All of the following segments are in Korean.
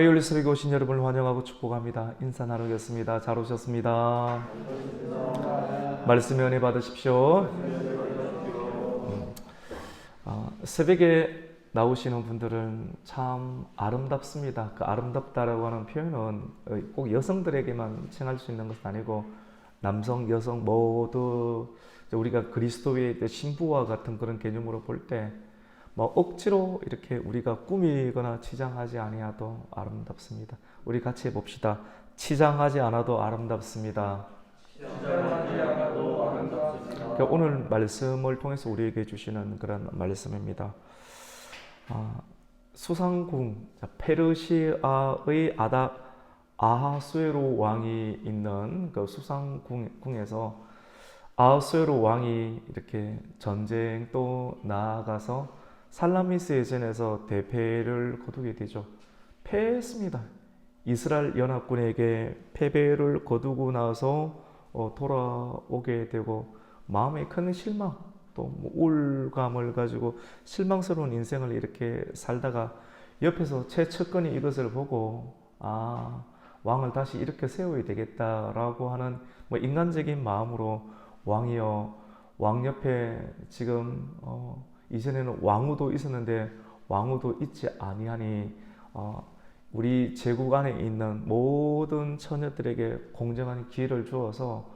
화요일 새벽에 오신 여러분을 환영하고 축복합니다. 인사 나누겠습니다. 잘 오셨습니다. 말씀의 은혜 받으십시오. 새벽에 나오시는 분들은 참 아름답습니다. 그 아름답다라고 하는 표현은 꼭 여성들에게만称할 수 있는 것은 아니고 남성, 여성 모두 우리가 그리스도의 신부와 같은 그런 개념으로 볼 때 뭐 억지로 이렇게 우리가 꾸미거나 치장하지 아니하도 아름답습니다. 우리 같이 해봅시다. 치장하지 않아도 아름답습니다. 그러니까 오늘 말씀을 통해서 우리에게 주시는 그런 말씀입니다. 수상궁, 페르시아의 아하수에로 왕이 있는 그 수상궁에서 아하수에로 왕이 이렇게 전쟁도 나아가서 살라미스 예전에서 대패를 거두게 되죠. 패했습니다. 이스라엘 연합군에게 패배를 거두고 나서 돌아오게 되고 마음에 큰 실망 또 우울감을 가지고 실망스러운 인생을 이렇게 살다가 옆에서 최측근이 이것을 보고 왕을 다시 이렇게 세워야 되겠다라고 하는 인간적인 마음으로 왕이여 왕 옆에 지금 이전에는 왕후도 있었는데 왕후도 있지 아니하니 우리 제국 안에 있는 모든 처녀들에게 공정한 기회를 주어서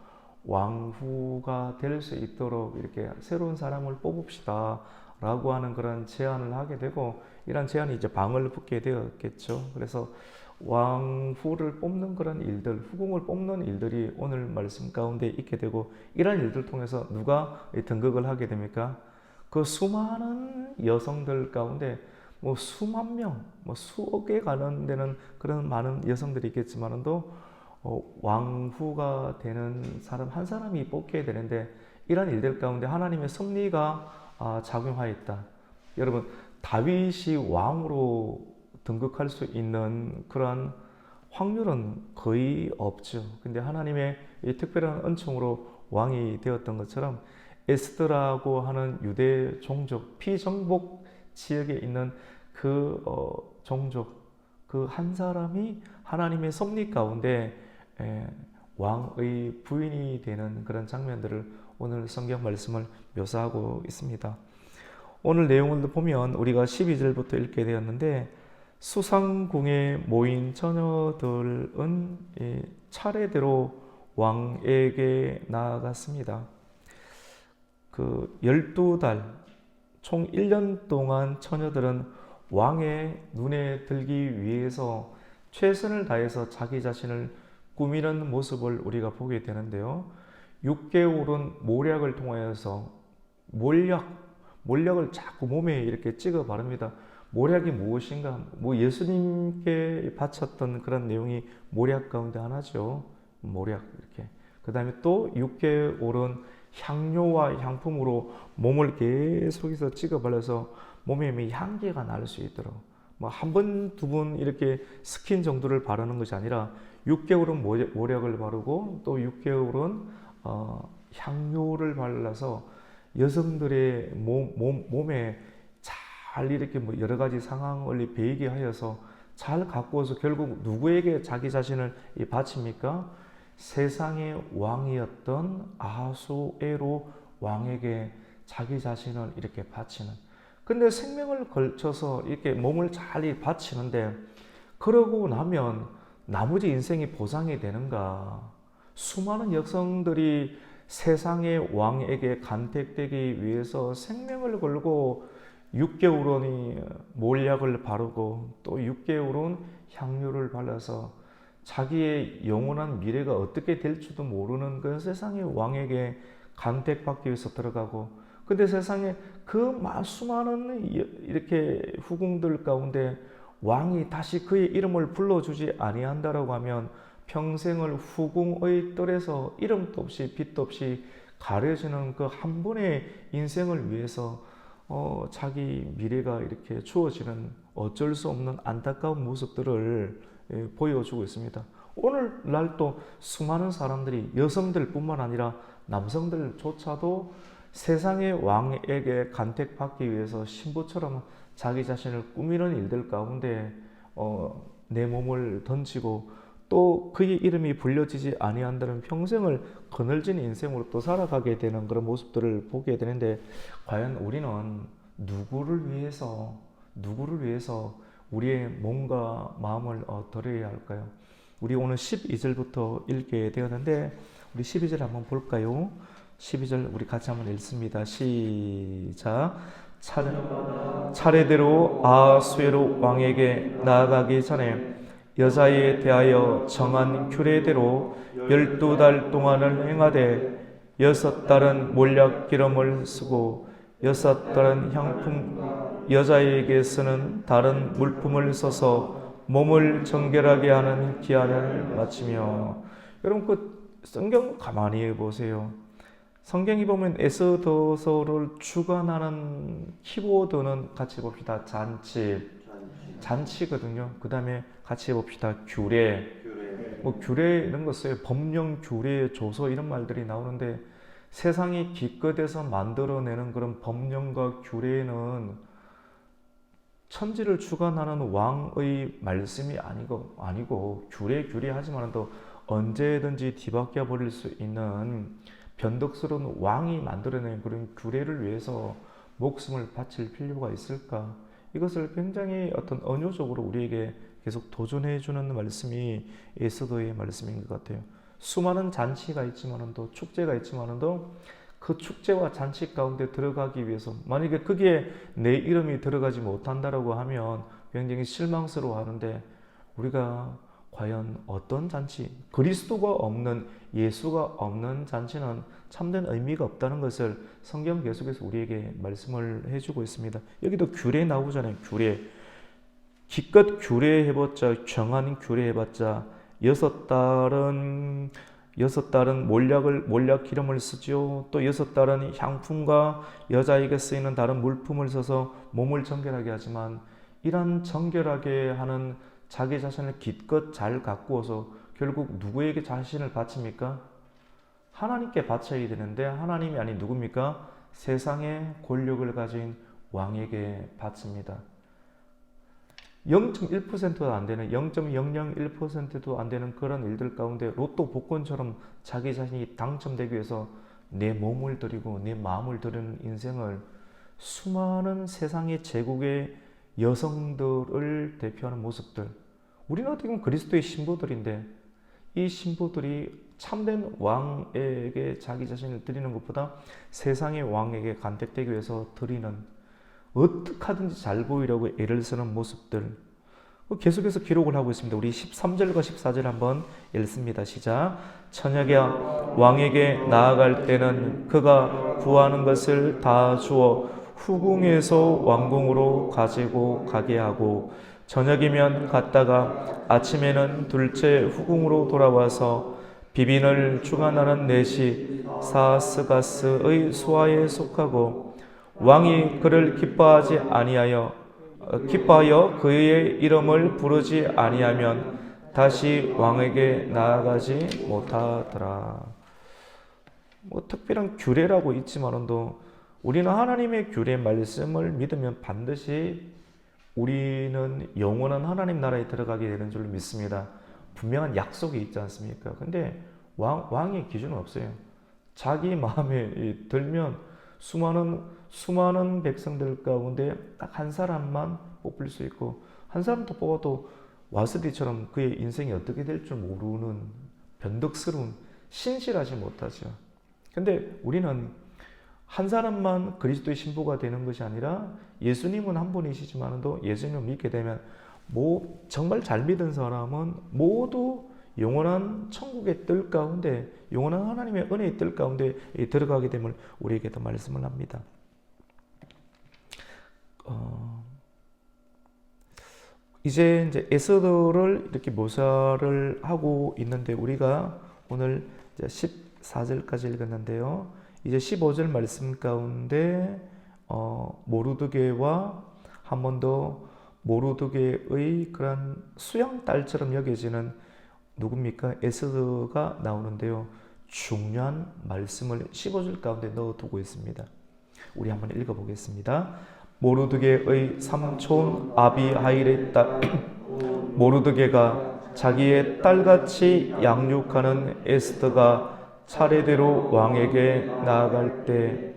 왕후가 될 수 있도록 이렇게 새로운 사람을 뽑읍시다 라고 하는 그런 제안을 하게 되고 이런 제안이 이제 방을 붙게 되었겠죠. 그래서 왕후를 뽑는 그런 일들, 후궁을 뽑는 일들이 오늘 말씀 가운데 있게 되고 이런 일들 통해서 누가 등극을 하게 됩니까? 그 수많은 여성들 가운데 수만 명, 수억에 가는 데는 그런 많은 여성들이 있겠지만도 왕후가 되는 사람 한 사람이 뽑게 되는데 이런 일들 가운데 하나님의 섭리가 작용하였다. 여러분 다윗이 왕으로 등극할 수 있는 그런 확률은 거의 없죠. 근데 하나님의 이 특별한 은총으로 왕이 되었던 것처럼 에스더라고 하는 유대 종족 피정복 지역에 있는 그 종족 그 한 사람이 하나님의 섭리 가운데 왕의 부인이 되는 그런 장면들을 오늘 성경 말씀을 묘사하고 있습니다. 오늘 내용을 보면 우리가 12절부터 읽게 되었는데 수상궁에 모인 처녀들은 차례대로 왕에게 나아갔습니다. 그 12달, 총 1년 동안 처녀들은 왕의 눈에 들기 위해서 최선을 다해서 자기 자신을 꾸미는 모습을 우리가 보게 되는데요. 6개월은 모략을 통하여서 몰약을 자꾸 몸에 이렇게 찍어 바릅니다. 모략이 무엇인가? 예수님께 바쳤던 그런 내용이 모략 가운데 하나죠. 모략 이렇게. 그 다음에 또 6개월은 향료와 향품으로 몸을 계속해서 찍어 발라서 몸에 향기가 날 수 있도록 한 번, 두 번 이렇게 스킨 정도를 바르는 것이 아니라 6개월은 모략을 바르고 또 6개월은 향료를 발라서 여성들의 몸에 잘 이렇게 여러 가지 상황을 배이게 하여서 잘 가꾸어서 결국 누구에게 자기 자신을 바칩니까? 세상의 왕이었던 아하수에로 왕에게 자기 자신을 이렇게 바치는. 근데 생명을 걸쳐서 이렇게 몸을 잘 바치는데 그러고 나면 나머지 인생이 보상이 되는가? 수많은 여성들이 세상의 왕에게 간택되기 위해서 생명을 걸고 6개월은 몰약을 바르고 또 6개월은 향료를 발라서 자기의 영원한 미래가 어떻게 될지도 모르는 그 세상의 왕에게 간택받기 위해서 들어가고 근데 세상에 그 수많은 이렇게 후궁들 가운데 왕이 다시 그의 이름을 불러주지 아니한다라고 하면 평생을 후궁의 뜰에서 이름도 없이 빛도 없이 가려지는 그 한 번의 인생을 위해서 자기 미래가 이렇게 주어지는 어쩔 수 없는 안타까운 모습들을 보여주고 있습니다. 오늘날 또 수많은 사람들이 여성들뿐만 아니라 남성들조차도 세상의 왕에게 간택받기 위해서 신부처럼 자기 자신을 꾸미는 일들 가운데 내 몸을 던지고 또 그의 이름이 불려지지 아니한다는 평생을 그늘진 인생으로 또 살아가게 되는 그런 모습들을 보게 되는데, 과연 우리는 누구를 위해서 우리의 몸과 마음을 드려야 할까요? 우리 오늘 12절부터 읽게 되었는데, 우리 12절 한번 볼까요? 12절 우리 같이 한번 읽습니다. 시작. 차례대로 아수에로 왕에게 나아가기 전에 여자에 대하여 정한 규례대로 12달 동안을 행하되 6달은 몰약 기름을 쓰고 6달은 향품, 여자에게 쓰는 다른 물품을 써서 몸을 정결하게 하는 기한을 마치며. 여러분, 그 성경 가만히 보세요. 성경이 보면 에스더서를 주관하는 키워드는 같이 봅시다. 잔치거든요. 그 다음에 같이 봅시다. 규례. 뭐 규례 이런 거 써요. 법령, 규례, 조서 이런 말들이 나오는데, 세상이 기껏해서 만들어내는 그런 법령과 규례는 천지를 주관하는 왕의 말씀이 아니고 규례하지만 또 언제든지 뒤바뀌어 버릴 수 있는 변덕스러운 왕이 만들어낸 그런 규례를 위해서 목숨을 바칠 필요가 있을까? 이것을 굉장히 어떤 언어적으로 우리에게 계속 도전해 주는 말씀이 에스더의 말씀인 것 같아요. 수많은 잔치가 있지만도, 축제가 있지만도, 그 축제와 잔치 가운데 들어가기 위해서 만약에 거기에 내 이름이 들어가지 못한다라고 하면 굉장히 실망스러워 하는데, 우리가 과연 어떤 잔치, 그리스도가 없는, 예수가 없는 잔치는 참된 의미가 없다는 것을 성경 계속해서 우리에게 말씀을 해주고 있습니다. 여기도 규례 나오잖아요. 규례. 기껏 규례해봤자, 정한 규례해봤자 6달은 몰약 기름을 쓰죠. 또 6달은 향품과 여자에게 쓰이는 다른 물품을 써서 몸을 정결하게 하지만, 이런 정결하게 하는 자기 자신을 기껏 잘 가꾸어서 결국 누구에게 자신을 바칩니까? 하나님께 바쳐야 되는데, 하나님이 아닌 누굽니까? 세상의 권력을 가진 왕에게 바칩니다. 0.1%도 안 되는, 0.001%도 안 되는 그런 일들 가운데 로또 복권처럼 자기 자신이 당첨되기 위해서 내 몸을 드리고 내 마음을 드리는 인생을, 수많은 세상의 제국의 여성들을 대표하는 모습들, 우리는 어떻게 보면 그리스도의 신부들인데, 이 신부들이 참된 왕에게 자기 자신을 드리는 것보다 세상의 왕에게 간택되기 위해서 드리는, 어떻게 하든지 잘 보이려고 애를 쓰는 모습들, 계속해서 기록을 하고 있습니다. 우리 13절과 14절 한번 읽습니다. 시작. 처녀가 왕에게 나아갈 때는 그가 구하는 것을 다 주어 후궁에서 왕궁으로 가지고 가게 하고, 저녁이면 갔다가 아침에는 둘째 후궁으로 돌아와서 비빈을 주관하는 넷이 사스가스의 수하에 속하고, 왕이 그를 기뻐하여 그의 이름을 부르지 아니하면 다시 왕에게 나아가지 못하더라. 뭐 특별한 규례라고 있지만도 우리는 하나님의 규례 말씀을 믿으면 반드시 우리는 영원한 하나님 나라에 들어가게 되는 줄 믿습니다. 분명한 약속이 있지 않습니까? 근데 왕의 기준은 없어요. 자기 마음에 들면 수많은 백성들 가운데 딱 한 사람만 뽑을 수 있고, 한 사람 더 뽑아도 와스디처럼 그의 인생이 어떻게 될 줄 모르는 변덕스러운, 신실하지 못하죠. 근데 우리는 한 사람만 그리스도의 신부가 되는 것이 아니라, 예수님은 한 분이시지만도 예수님을 믿게 되면 정말 잘 믿은 사람은 모두 영원한 천국의 뜰 가운데, 영원한 하나님의 은혜의 뜰 가운데 들어가게 됨을 우리에게도 말씀을 합니다. 이제 에스더를 이렇게 묘사를 하고 있는데, 우리가 오늘 이제 14절까지 읽었는데요. 이제 15절 말씀 가운데 모르드게와 한 번 더 모르드게의 그런 수양딸처럼 여겨지는 누굽니까? 에스더가 나오는데요. 중요한 말씀을 15절 가운데 넣어두고 있습니다. 우리 한번 읽어보겠습니다. 모르드게의 삼촌 아비하일의 딸 모르드게가 자기의 딸같이 양육하는 에스더가 차례대로 왕에게 나아갈 때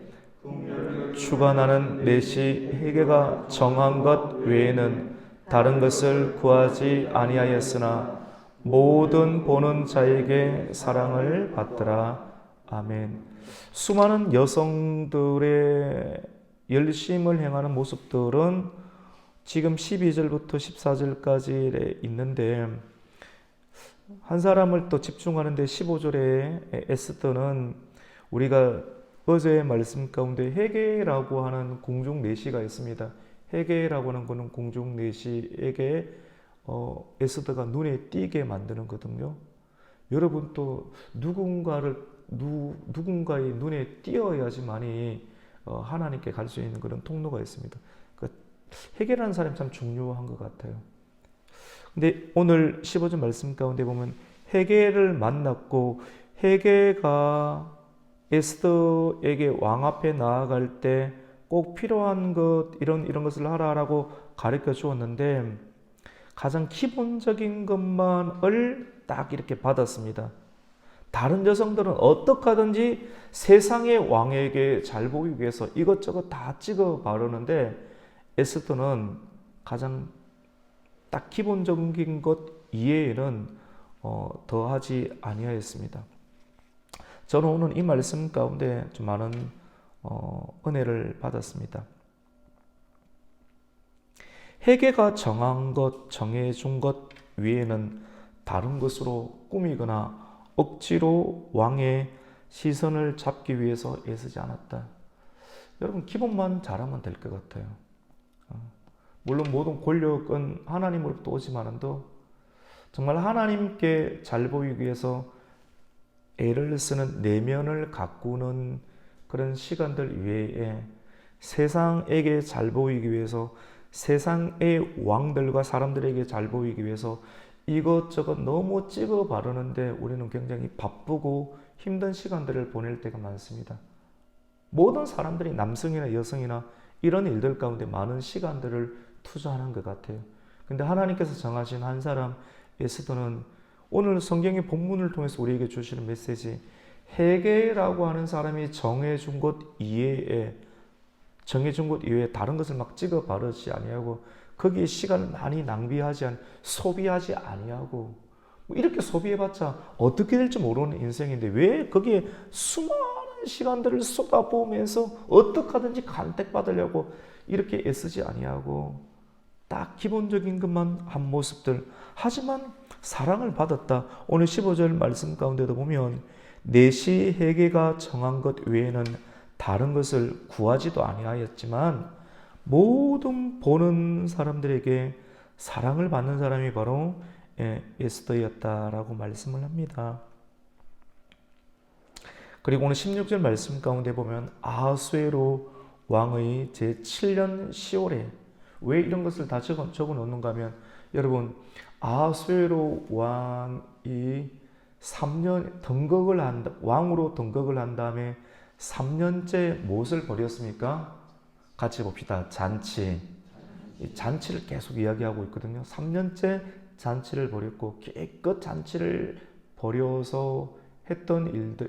주관하는 넷이 헤게가 정한 것 외에는 다른 것을 구하지 아니하였으나 모든 보는 자에게 사랑을 받더라. 아멘. 수많은 여성들의 열심을 행하는 모습들은 지금 12절부터 14절까지 있는데, 한 사람을 또 집중하는데 15절에 에스더는 우리가 어제의 말씀 가운데 헤게라고 하는 궁중 내시가 있습니다. 헤게라고 하는 것은 궁중 내시에게 에스더가 눈에 띄게 만드는 거거든요. 여러분 또 누군가의 눈에 띄어야지만이 하나님께 갈 수 있는 그런 통로가 있습니다. 그러니까 헤게라는 사람이 참 중요한 것 같아요. 근데 오늘 15절 말씀 가운데 보면 헤게를 만났고, 헤게가 에스더에게 왕 앞에 나아갈 때 꼭 필요한 것, 이런 것을 하라라고 가르쳐 주었는데, 가장 기본적인 것만을 딱 이렇게 받았습니다. 다른 여성들은 어떻게 하든지 세상의 왕에게 잘 보이기 위해서 이것저것 다 찍어 바르는데, 에스더는 가장 딱 기본적인 것 이외에는 더하지 아니하였습니다. 저는 오늘 이 말씀 가운데 좀 많은 은혜를 받았습니다. 헤게가 정한 것, 정해준 것 외에는 다른 것으로 꾸미거나 억지로 왕의 시선을 잡기 위해서 애쓰지 않았다. 여러분 기본만 잘하면 될 것 같아요. 물론 모든 권력은 하나님으로부터 오지만도 정말 하나님께 잘 보이기 위해서 애를 쓰는 내면을 가꾸는 그런 시간들 외에 세상에게 잘 보이기 위해서, 세상의 왕들과 사람들에게 잘 보이기 위해서 이것저것 너무 찍어 바르는데 우리는 굉장히 바쁘고 힘든 시간들을 보낼 때가 많습니다. 모든 사람들이 남성이나 여성이나 이런 일들 가운데 많은 시간들을 투자하는 것 같아요. 근데 하나님께서 정하신 한 사람 에스더는 오늘 성경의 본문을 통해서 우리에게 주시는 메시지, 헤게라고 하는 사람이 정해준 것 이외에 다른 것을 막 찍어 바르지 아니하고, 거기에 시간을 많이 소비하지 아니하고, 이렇게 소비해봤자 어떻게 될지 모르는 인생인데 왜 거기에 수많은 시간들을 쏟아부으면서 어떻게 하든지 간택받으려고 이렇게 애쓰지 아니하고, 딱 기본적인 것만 한 모습들. 하지만 사랑을 받았다. 오늘 15절 말씀 가운데도 보면 넷이 헤게가 정한 것 외에는 다른 것을 구하지도 아니하였지만 모든 보는 사람들에게 사랑을 받는 사람이 바로 에스더였다라고 말씀을 합니다. 그리고 오늘 16절 말씀 가운데 보면 아하수에로 왕의 제7년 10월에, 왜 이런 것을 다 적어 놓는가 하면, 여러분 아하수에로 왕이 3년 왕으로 등극을 한 다음에 3년째 무엇을 벌였습니까? 같이 봅시다. 잔치. 이 잔치를 계속 이야기하고 있거든요. 3년째 잔치를 벌였고, 기껏 잔치를 벌여서 했던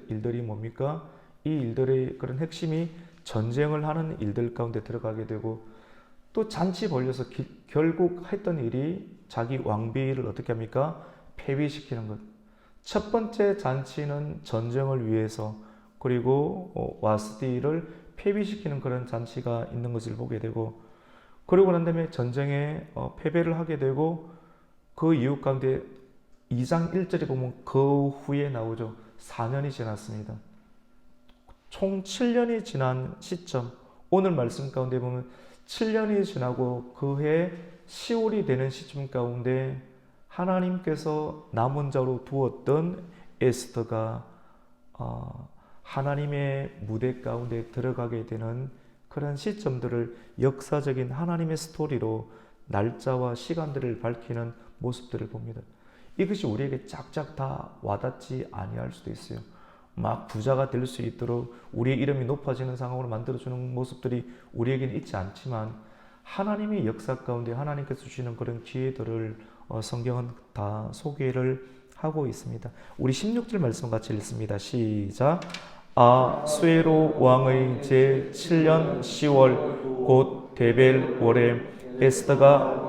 일들이 뭡니까? 이 일들의 그런 핵심이 전쟁을 하는 일들 가운데 들어가게 되고, 또 잔치 벌려서 결국 했던 일이 자기 왕비를 어떻게 합니까? 폐위시키는 것. 첫 번째 잔치는 전쟁을 위해서, 그리고 와스디를 폐위시키는 그런 잔치가 있는 것을 보게 되고, 그러고 난 다음에 전쟁에 패배를 하게 되고, 그 이후 가운데 2장 1절에 보면 그 후에 나오죠. 4년이 지났습니다. 총 7년이 지난 시점, 오늘 말씀 가운데 보면 7년이 지나고 그해 10월이 되는 시점 가운데 하나님께서 남은 자로 두었던 에스더가 하나님의 무대 가운데 들어가게 되는 그런 시점들을 역사적인 하나님의 스토리로 날짜와 시간들을 밝히는 모습들을 봅니다. 이것이 우리에게 짝짝 다 와닿지 아니할 수도 있어요. 막 부자가 될 수 있도록 우리의 이름이 높아지는 상황으로 만들어주는 모습들이 우리에게는 있지 않지만, 하나님의 역사 가운데 하나님께서 주시는 그런 기회들을 성경은 다 소개를 하고 있습니다. 우리 16절 말씀 같이 읽습니다. 시작. 아수에로 왕의 제7년 10월 곧 데벨 월에 에스더가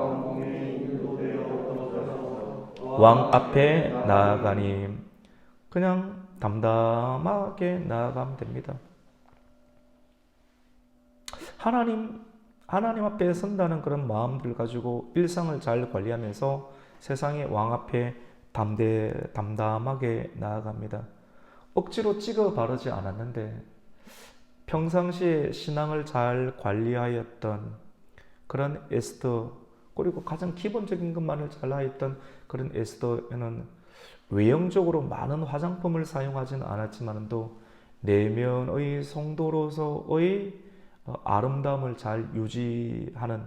왕 앞에 나아가니 그냥 담담하게 나아가면 됩니다. 하나님 앞에 선다는 그런 마음들 가지고 일상을 잘 관리하면서 세상의 왕 앞에 담담하게 나아갑니다. 억지로 찍어 바르지 않았는데 평상시에 신앙을 잘 관리하였던 그런 에스더, 그리고 가장 기본적인 것만을 잘하였던 그런 에스더는 외형적으로 많은 화장품을 사용하지는 않았지만도 내면의 성도로서의 아름다움을 잘 유지하는,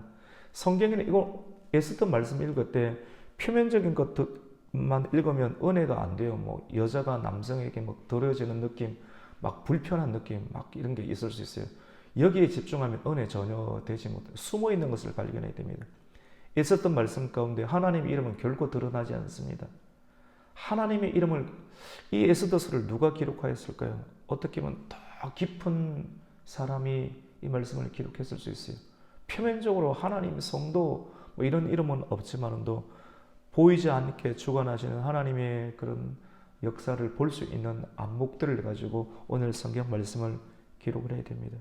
성경에는 이거 에스더 말씀 읽을 때 표면적인 것만 읽으면 은혜가 안 돼요. 뭐 여자가 남성에게 막 더러워지는 느낌, 막 불편한 느낌, 막 이런 게 있을 수 있어요. 여기에 집중하면 은혜 전혀 되지 못해요. 숨어 있는 것을 발견해야 됩니다. 있었던 말씀 가운데 하나님의 이름은 결코 드러나지 않습니다. 하나님의 이름을, 이 에스더서를 누가 기록하였을까요? 어떻게 보면 더 깊은 사람이 이 말씀을 기록했을 수 있어요. 표면적으로 하나님 성도 뭐 이런 이름은 없지만도 보이지 않게 주관하시는 하나님의 그런 역사를 볼 수 있는 안목들을 가지고 오늘 성경 말씀을 기록을 해야 됩니다.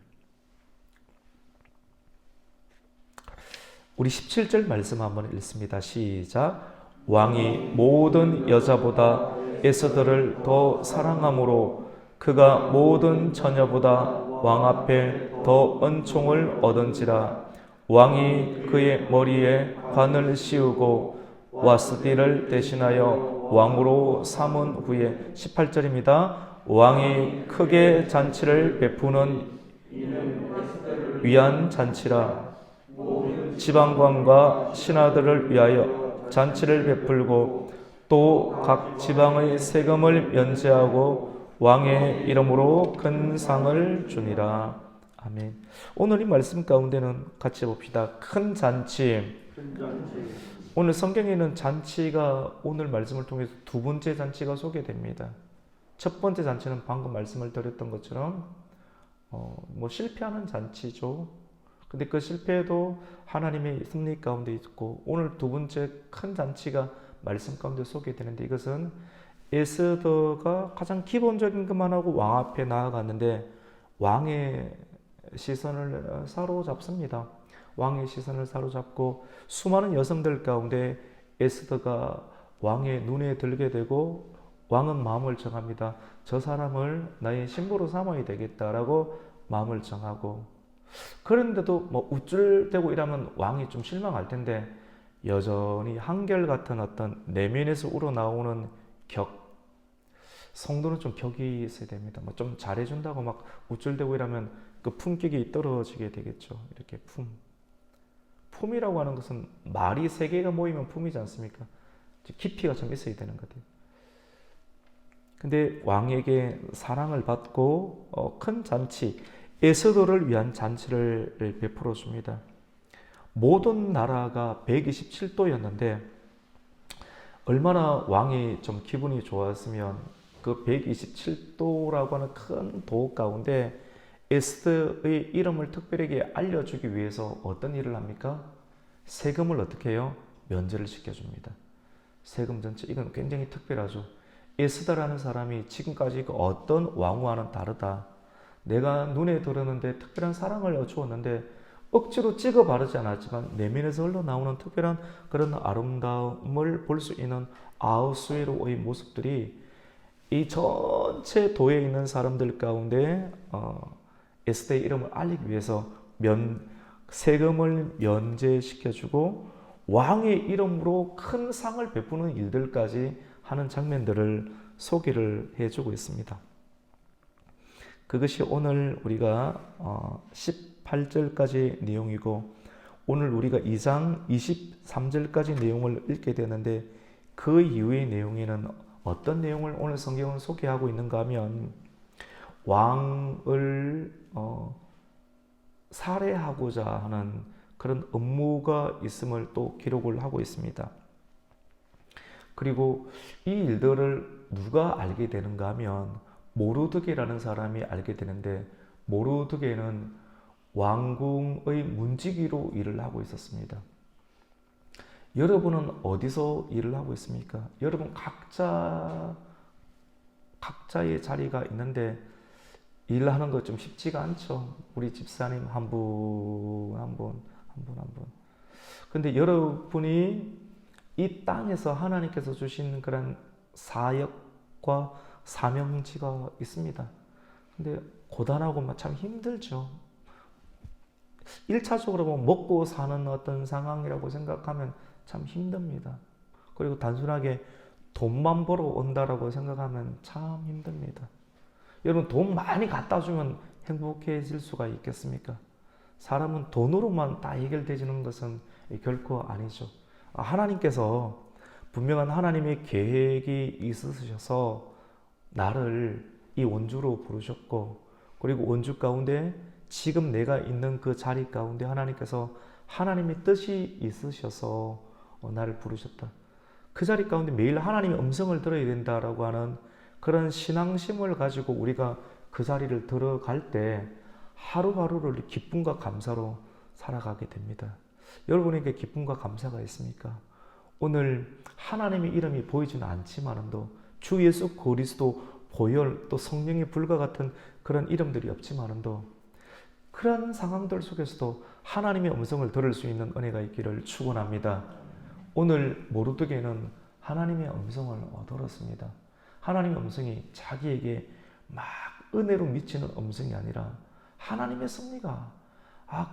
우리 17절 말씀 한번 읽습니다. 시작. 왕이 모든 여자보다 에스더를 더 사랑함으로 그가 모든 처녀보다 왕 앞에 더 은총을 얻은지라. 왕이 그의 머리에 관을 씌우고 와스디를 대신하여 왕으로 삼은 후에 18절입니다. 왕이 크게 잔치를 베푸는 위한 잔치라. 지방관과 신하들을 위하여 잔치를 베풀고 또 각 지방의 세금을 면제하고 왕의 이름으로 큰 상을 주니라. 아멘. 오늘 이 말씀 가운데는 같이 봅시다. 큰 잔치. 오늘 성경에는 잔치가 오늘 말씀을 통해서 두 번째 잔치가 소개됩니다. 첫 번째 잔치는 방금 말씀을 드렸던 것처럼 뭐 실패하는 잔치죠. 근데 그 실패도 하나님의 승리 가운데 있고, 오늘 두 번째 큰 잔치가 말씀 가운데 소개되는데, 이것은 에스더가 가장 기본적인 것만 하고 왕 앞에 나아갔는데 왕의 시선을 사로잡습니다. 왕의 시선을 사로잡고 수많은 여성들 가운데 에스더가 왕의 눈에 들게 되고, 왕은 마음을 정합니다. 저 사람을 나의 신부로 삼아야 되겠다라고 마음을 정하고, 그런데도 뭐 우쭐대고 이러면 왕이 좀 실망할 텐데 여전히 한결같은 어떤 내면에서 우러나오는 격, 성도는 좀 격이 있어야 됩니다. 뭐 좀 잘해준다고 막 우쭐대고 이러면 그 품격이 떨어지게 되겠죠. 이렇게 품이라고 하는 것은 말이 세 개가 모이면 품이지 않습니까? 깊이가 좀 있어야 되는 것 같아요. 근데 왕에게 사랑을 받고 큰 잔치, 에스더를 위한 잔치를 베풀어 줍니다. 모든 나라가 127도였는데 얼마나 왕이 좀 기분이 좋았으면 그 127도라고 하는 큰 도 가운데 에스더의 이름을 특별하게 알려주기 위해서 어떤 일을 합니까? 세금을 어떻게 해요? 면제를 시켜줍니다. 세금 전체, 이건 굉장히 특별하죠. 에스더라는 사람이 지금까지 어떤 왕후와는 다르다. 내가 눈에 들었는데 특별한 사랑을 주었는데 억지로 찍어 바르지 않았지만 내면에서 흘러나오는 특별한 그런 아름다움을 볼 수 있는 아우수에로의 모습들이 이 전체 도에 있는 사람들 가운데 에스더의 이름을 알리기 위해서 세금을 면제시켜주고 왕의 이름으로 큰 상을 베푸는 일들까지 하는 장면들을 소개를 해주고 있습니다. 그것이 오늘 우리가 18절까지 내용이고, 오늘 우리가 2장 23절까지 내용을 읽게 되는데, 그 이후의 내용에는 어떤 내용을 오늘 성경은 소개하고 있는가 하면 왕을 살해하고자 하는 그런 음모가 있음을 또 기록을 하고 있습니다. 그리고 이 일들을 누가 알게 되는가 하면 모르드게라는 사람이 알게 되는데, 모르드게는 왕궁의 문지기로 일을 하고 있었습니다. 여러분은 어디서 일을 하고 있습니까? 여러분 각자의 자리가 있는데 일하는 거 좀 쉽지가 않죠. 우리 집사님 한 분. 근데 여러분이 이 땅에서 하나님께서 주신 그런 사역과 사명지가 있습니다. 근데 고단하고 참 힘들죠. 1차적으로 보면 먹고 사는 어떤 상황이라고 생각하면 참 힘듭니다. 그리고 단순하게 돈만 벌어 온다라고 생각하면 참 힘듭니다. 여러분, 돈 많이 갖다 주면 행복해질 수가 있겠습니까? 사람은 돈으로만 다 해결되지는 것은 결코 아니죠. 하나님께서 분명한 하나님의 계획이 있으셔서 나를 이 원주로 부르셨고, 그리고 원주 가운데 지금 내가 있는 그 자리 가운데 하나님께서 하나님의 뜻이 있으셔서 나를 부르셨다. 그 자리 가운데 매일 하나님의 음성을 들어야 된다라고 하는 그런 신앙심을 가지고 우리가 그 자리를 들어갈 때 하루하루를 기쁨과 감사로 살아가게 됩니다. 여러분에게 기쁨과 감사가 있습니까? 오늘 하나님의 이름이 보이지는 않지만도 주 예수 그리스도 보혈 또 성령의 불과 같은 그런 이름들이 없지만도 그런 상황들 속에서도 하나님의 음성을 들을 수 있는 은혜가 있기를 축원합니다. 오늘 모르드게는 하나님의 음성을 얻었습니다. 하나님의 음성이 자기에게 막 은혜로 미치는 음성이 아니라 하나님의 섭리가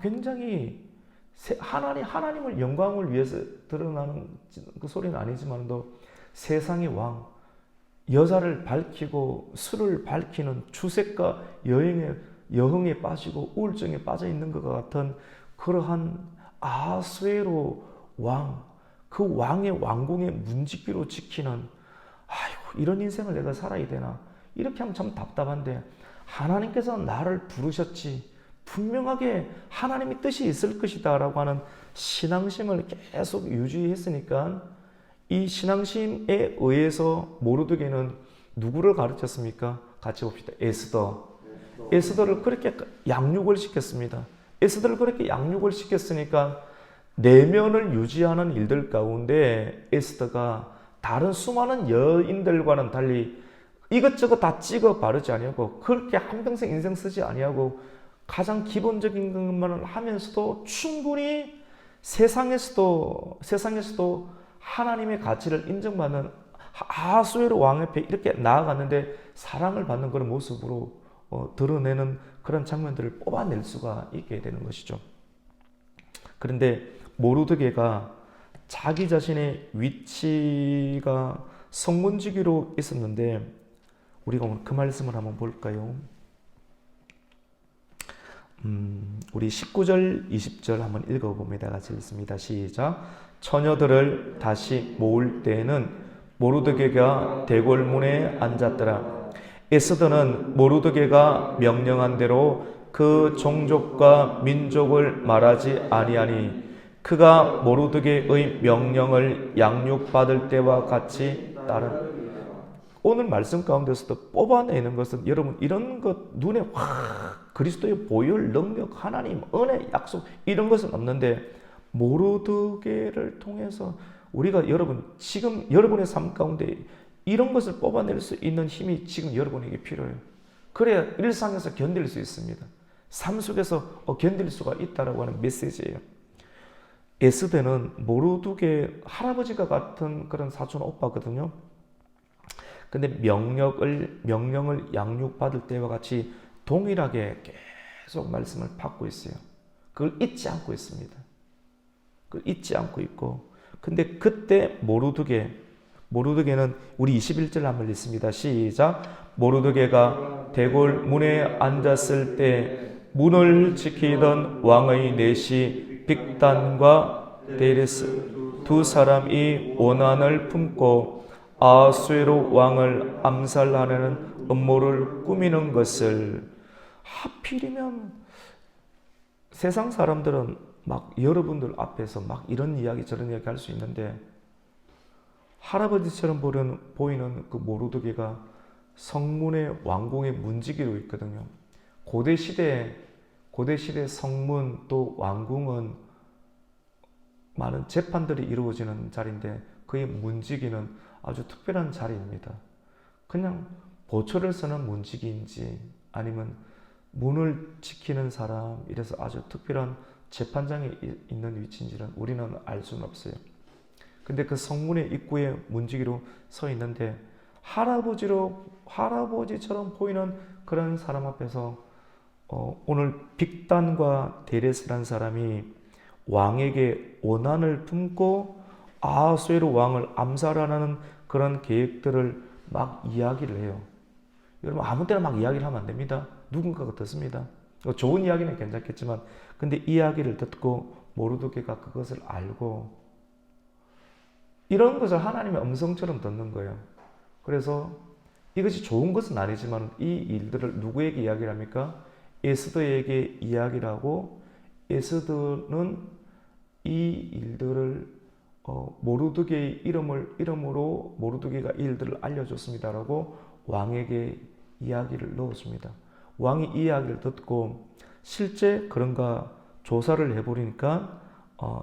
굉장히 하나님을 영광을 위해서 드러나는 그 소리는 아니지만도 세상의 왕, 여자를 밝히고 술을 밝히는 주색과 여흥에 빠지고 우울증에 빠져 있는 것 같은 그러한 아수에로 왕, 그 왕의 왕궁의 문지기로 지키는, 아이고 이런 인생을 내가 살아야 되나, 이렇게 하면 참 답답한데 하나님께서 나를 부르셨지, 분명하게 하나님의 뜻이 있을 것이다 라고 하는 신앙심을 계속 유지했으니까 이 신앙심에 의해서 모르드게는 누구를 가르쳤습니까? 같이 봅시다. 에스더를 그렇게 양육을 시켰습니다. 에스더를 그렇게 양육을 시켰으니까 내면을 유지하는 일들 가운데 에스더가 다른 수많은 여인들과는 달리 이것저것 다 찍어 바르지 아니하고 그렇게 한평생 인생 쓰지 아니하고 가장 기본적인 것만을 하면서도 충분히 세상에서도 하나님의 가치를 인정받는 아수에로 왕 앞에 이렇게 나아갔는데 사랑을 받는 그런 모습으로 드러내는 그런 장면들을 뽑아낼 수가 있게 되는 것이죠. 그런데 모르드게가 자기 자신의 위치가 성문지기로 있었는데 우리가 오늘 그 말씀을 한번 볼까요? 우리 19절, 20절 한번 읽어봅니다. 같이 읽습니다. 시작. 처녀들을 다시 모을 때에는 모르드게가 대궐문에 앉았더라. 에스더는 모르드게가 명령한 대로 그 종족과 민족을 말하지 아니하니 그가 모르드게의 명령을 양육받을 때와 같이 따른. 오늘 말씀 가운데서도 뽑아내는 것은 여러분 이런 것 눈에 확 그리스도의 보혈, 능력, 하나님, 은혜, 약속 이런 것은 없는데 모르드게를 통해서 우리가 지금 여러분의 삶 가운데 이런 것을 뽑아낼 수 있는 힘이 지금 여러분에게 필요해요. 그래야 일상에서 견딜 수 있습니다. 삶 속에서 견딜 수가 있다라고 하는 메시지예요. 에스더는 모르드게 할아버지가 같은 그런 사촌 오빠거든요. 근데 명령을 양육받을 때와 같이 동일하게 계속 말씀을 받고 있어요. 그걸 잊지 않고 있습니다. 그걸 잊지 않고 있고. 근데 그때 모르드게는 우리 21절 한번 읽습니다. 시작. 모르드게가 대궐 문에 앉았을 때 문을 지키던 왕의 내시 빅단과 데레스 두 사람이 원한을 품고 아수에로 왕을 암살하려는 음모를 꾸미는 것을, 하필이면 세상 사람들은 막 여러분들 앞에서 막 이런 이야기 저런 이야기 할 수 있는데 할아버지처럼 보이는 그 모르드게가 성문의 왕궁의 문지기로 있거든요. 고대 시대 성문 또 왕궁은 많은 재판들이 이루어지는 자리인데 그의 문지기는 아주 특별한 자리입니다. 그냥 보초를 서는 문지기인지 아니면 문을 지키는 사람 이래서 아주 특별한 재판장에 있는 위치인지는 우리는 알 수는 없어요. 근데 그 성문의 입구에 문지기로 서 있는데 할아버지처럼 보이는 그런 사람 앞에서 오늘 빅단과 데레스라는 사람이 왕에게 원한을 품고 아하수에로 왕을 암살하는 그런 계획들을 막 이야기를 해요. 여러분 아무 때나 막 이야기를 하면 안 됩니다. 누군가가 듣습니다. 좋은 이야기는 괜찮겠지만 근데 이야기를 듣고 모르드게가 그것을 알고 이런 것을 하나님의 음성처럼 듣는 거예요. 그래서 이것이 좋은 것은 아니지만 이 일들을 누구에게 이야기를 합니까? 에스더에게 이야기를 하고 에스더는 이 일들을 모르드게의 이름으로 모르드게가 이 일들을 알려줬습니다라고 왕에게 이야기를 넣었습니다. 왕이 이 이야기를 듣고 실제 그런가 조사를 해보니까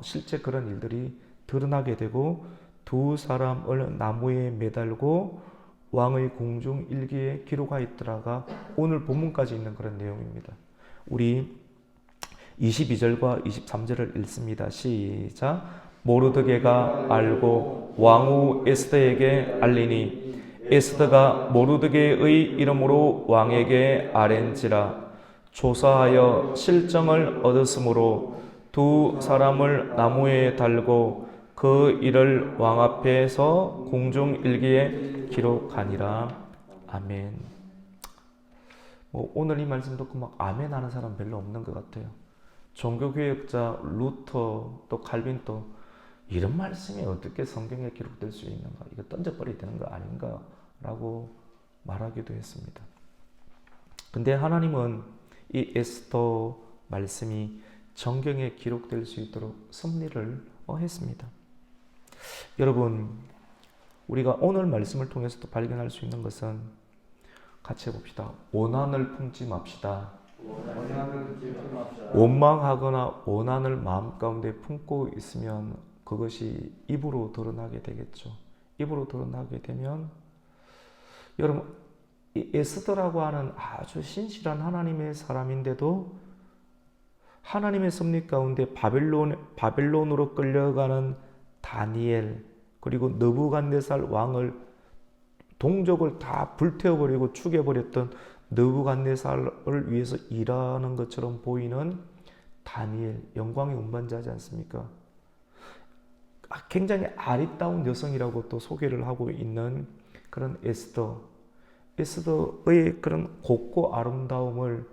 실제 그런 일들이 드러나게 되고 두 사람을 나무에 매달고 왕의 궁중 일기에 기록하였더라가 오늘 본문까지 있는 그런 내용입니다. 우리 22절과 23절을 읽습니다. 시작. 모르드게가 알고 왕후 에스더에게 알리니 에스더가 모르드게의 이름으로 왕에게 아랜지라. 조사하여 실정을 얻었으므로 두 사람을 나무에 달고 그 일을 왕 앞에서 궁중 일기에 기록하니라. 아멘. 오늘 이 말씀 듣고 막 아멘 하는 사람 별로 없는 것 같아요. 종교개혁자 루터 또 칼빈 또 이런 말씀이 어떻게 성경에 기록될 수 있는가? 이거 던져버려야 되는 거 아닌가? 라고 말하기도 했습니다. 근데 하나님은 이 에스더 말씀이 성경에 기록될 수 있도록 섭리를 했습니다. 여러분, 우리가 오늘 말씀을 통해서도 발견할 수 있는 것은 같이 해봅시다. 원한을 품지 맙시다. 원망하거나 원한을 마음 가운데 품고 있으면 그것이 입으로 드러나게 되겠죠. 입으로 드러나게 되면 여러분 이 에스더라고 하는 아주 신실한 하나님의 사람인데도 하나님의 섭리 가운데 바벨론으로 끌려가는 다니엘 그리고 느부갓네살 왕을 동족을 다 불태워버리고 죽여버렸던 느부갓네살을 위해서 일하는 것처럼 보이는 다니엘, 영광의 운반자지 않습니까? 굉장히 아리따운 여성이라고 또 소개를 하고 있는 그런 에스더의 그런 곱고 아름다움을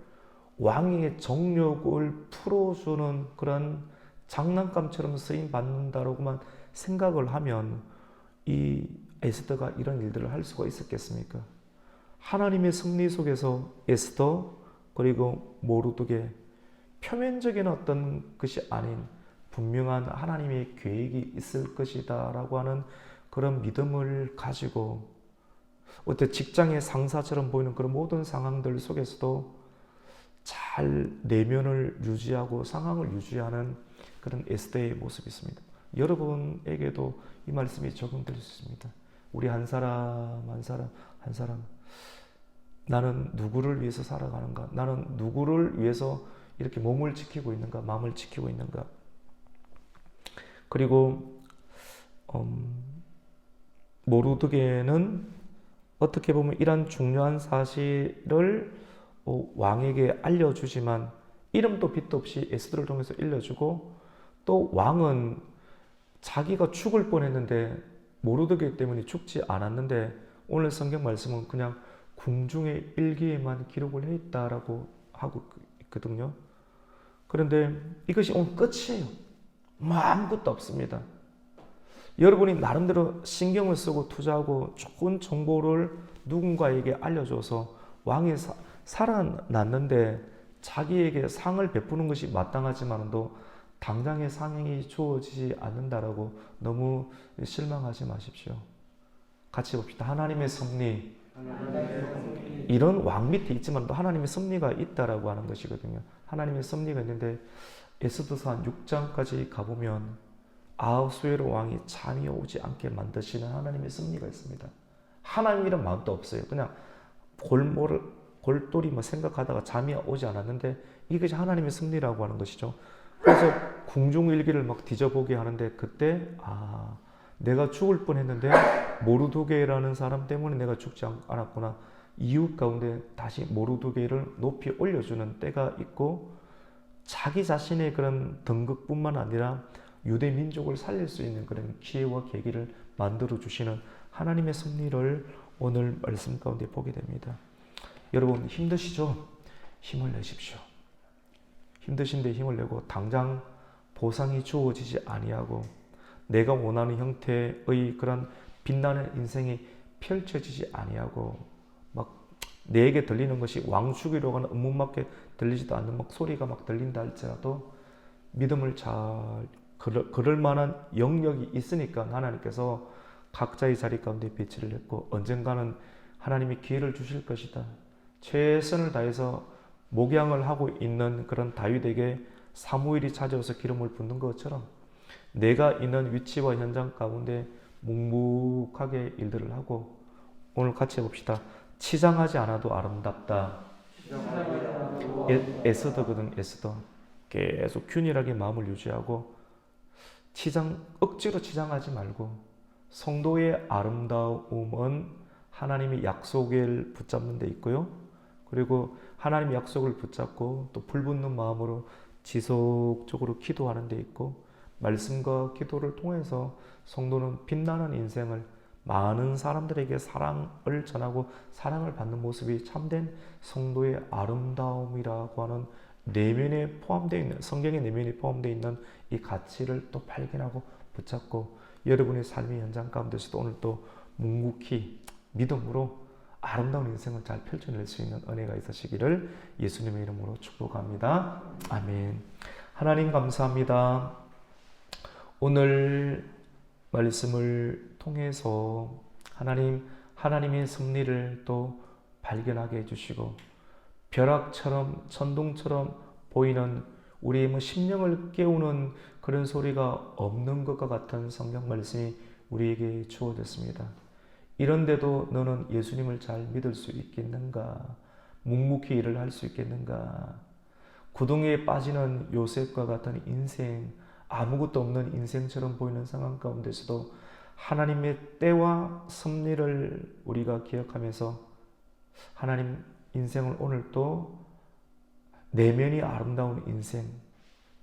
왕의 정욕을 풀어주는 그런 장난감처럼 쓰임 받는다라고만 생각을 하면 이 에스더가 이런 일들을 할 수가 있었겠습니까? 하나님의 섭리 속에서 에스더 그리고 모르드게 표면적인 어떤 것이 아닌 분명한 하나님의 계획이 있을 것이다 라고 하는 그런 믿음을 가지고 어때 직장의 상사처럼 보이는 그런 모든 상황들 속에서도 잘 내면을 유지하고 상황을 유지하는 그런 에스더의 모습이 있습니다. 여러분에게도 이 말씀이 적용될 수 있습니다. 우리 한 사람 나는 누구를 위해서 살아가는가? 나는 누구를 위해서 이렇게 몸을 지키고 있는가? 마음을 지키고 있는가? 그리고 모르드게는 어떻게 보면 이런 중요한 사실을 왕에게 알려주지만 이름도 빛도 없이 에스더를 통해서 알려주고 또 왕은 자기가 죽을 뻔했는데 모르드게 때문에 죽지 않았는데 오늘 성경 말씀은 그냥 궁중의 일기에만 기록을 해 있다라고 하고 있거든요. 그런데 이것이 오늘 끝이에요. 아무것도 없습니다. 여러분이 나름대로 신경을 쓰고 투자하고 좋은 정보를 누군가에게 알려줘서 왕이 살아났는데 자기에게 상을 베푸는 것이 마땅하지만도 당장의 상이 주어지지 않는다라고 너무 실망하지 마십시오. 같이 봅시다. 하나님의 섭리. 이런 왕 밑에 있지만 또 하나님의 섭리가 있다라고 하는 것이거든요. 하나님의 섭리가 있는데 에스더서 한 6장까지 가보면 아하수에로 왕이 잠이 오지 않게 만드시는 하나님의 섭리가 있습니다. 하나님 이런 마음도 없어요. 그냥 골똘히 생각하다가 잠이 오지 않았는데 이것이 하나님의 섭리라고 하는 것이죠. 그래서 궁중일기를 막 뒤져보게 하는데 그때 내가 죽을 뻔했는데 모르드게라는 사람 때문에 내가 죽지 않았구나. 이웃 가운데 다시 모르드게를 높이 올려주는 때가 있고 자기 자신의 그런 등극뿐만 아니라 유대 민족을 살릴 수 있는 그런 기회와 계기를 만들어 주시는 하나님의 섭리를 오늘 말씀 가운데 보게 됩니다. 여러분 힘드시죠? 힘을 내십시오. 힘드신데 힘을 내고 당장 보상이 주어지지 아니하고 내가 원하는 형태의 그런 빛나는 인생이 펼쳐지지 아니하고 막 내게 들리는 것이 왕 죽이려고 하는 음문밖에 들리지도 않는 소리가 들린다 할지라도 믿음을 잘 그럴 만한 영역이 있으니까 하나님께서 각자의 자리 가운데 배치를 했고 언젠가는 하나님이 기회를 주실 것이다. 최선을 다해서 목양을 하고 있는 그런 다윗에게 사무엘이 찾아와서 기름을 붓는 것처럼 내가 있는 위치와 현장 가운데 묵묵하게 일들을 하고 오늘 같이 해봅시다. 치장하지 않아도 아름답다. 에스더거든. 에스더 계속 균일하게 마음을 유지하고 억지로 치장하지 말고 성도의 아름다움은 하나님의 약속을 붙잡는 데 있고요. 그리고 하나님의 약속을 붙잡고 또 불붙는 마음으로 지속적으로 기도하는 데 있고 말씀과 기도를 통해서 성도는 빛나는 인생을 많은 사람들에게 사랑을 전하고 사랑을 받는 모습이 참된 성도의 아름다움이라고 하는 내면에 포함되어 있는 성경의 내면에 포함되어 있는 이 가치를 또 발견하고 붙잡고 여러분의 삶의 현장 가운데서도 오늘 또 묵묵히 믿음으로 아름다운 인생을 잘 펼쳐낼 수 있는 은혜가 있으시기를 예수님의 이름으로 축복합니다. 아멘. 하나님 감사합니다. 오늘 말씀을 통해서 하나님의 섭리를 또 발견하게 해주시고 벼락처럼 천둥처럼 보이는 우리의 심령을 깨우는 그런 소리가 없는 것과 같은 성경 말씀이 우리에게 주어졌습니다. 이런데도 너는 예수님을 잘 믿을 수 있겠는가? 묵묵히 일을 할 수 있겠는가? 구덩이에 빠지는 요셉과 같은 인생, 아무것도 없는 인생처럼 보이는 상황 가운데서도 하나님의 때와 섭리를 우리가 기억하면서 하나님 인생을 오늘 또 내면이 아름다운 인생,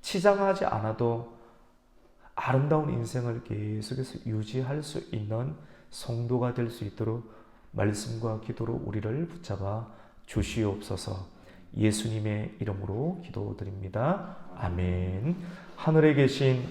치장하지 않아도 아름다운 인생을 계속해서 유지할 수 있는 성도가 될 수 있도록 말씀과 기도로 우리를 붙잡아 주시옵소서. 예수님의 이름으로 기도드립니다. 아멘. 하늘에 계신